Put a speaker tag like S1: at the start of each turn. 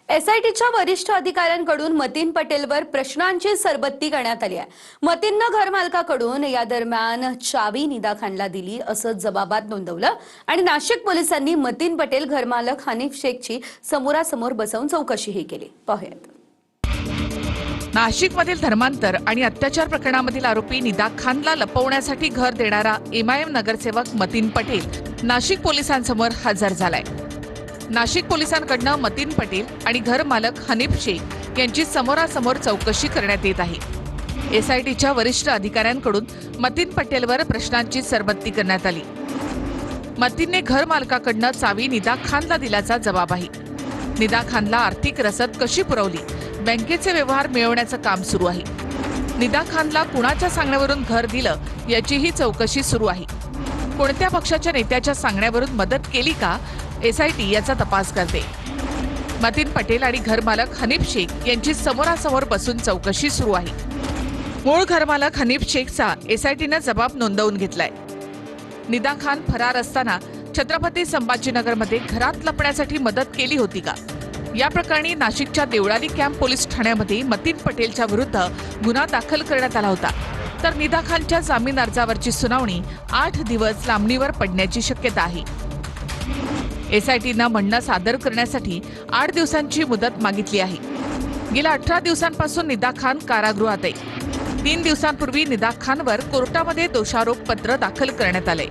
S1: एसआयटीच्या वरिष्ठ अधिकाऱ्यांकडून मतीन पटेलवर प्रश्नांची सरबत्ती करण्यात आली आहे. मतीननं घरमालकाकडून या दरम्यान चावी निदा खानला दिली असं जबाबात नोंदवलं आणि नाशिक पोलिसांनी मतीन पटेल घरमालक हनीफ शेखची समोरासमोर बसवून चौकशीही केली. पाहूयात.
S2: नाशिकमधील धर्मांतर आणि अत्याचार प्रकरणामधील आरोपी निदा खानला लपवण्यासाठी घर देणारा एमआयएम नगरसेवक मतीन पटेल नाशिक पोलिसांसमोर हजर झालाय. नाशिक पोलिसांकडून मतीन पटेल आणि घरमालक हनीफ शेख यांची समोरासमोर चौकशी करण्यात येत आहे. एसआयटीच्या वरिष्ठ अधिकाऱ्यांकडून मतीन पटेलवर प्रश्नांची सरबत्ती करण्यात आली. मतीनने घरमालकाकडून चावी निदा खानला दिल्याचा जबाब आहे. निदा खानला आर्थिक रसद कशी पुरवली, बँकेचे व्यवहार मिळवण्याचं काम सुरू आहे. निदा खानला कुणाच्या सांगण्यावरून घर दिलं याचीही चौकशी सुरू आहे. कोणत्या पक्षाच्या नेत्याच्या सांगण्यावरून मदत केली का, एसआयटी याचा तपास करते. मतीन पटेल आणि घरमालक हनीफ शेख यांची समोरासमोर बसून चौकशी सुरू आहे. मूळ घरमालक हनीफ शेखचा एसआयटीनं जबाब नोंदवून घेतलाय. निदा खान फरार असताना छत्रपती संभाजीनगरमध्ये घरात लपण्यासाठी मदत केली होती का, या प्रकरणी नाशिकच्या देवळाली कॅम्प पोलीस ठाण्यामध्ये मतीन पटेलच्या विरुद्ध गुन्हा दाखल करण्यात आला होता. तर निदा खानच्या जामीन अर्जावरची सुनावणी 8 दिवस लांबणीवर पडण्याची शक्यता आहे. एसआयटीनं म्हणणं सादर करण्यासाठी 8 दिवसांची मुदत मागितली आहे. गेल्या 18 दिवसांपासून निदा खान कारागृहात आहे. 3 दिवसांपूर्वी निदा खानवर कोर्टामध्ये दोषारोप पत्र दाखल करण्यात आले.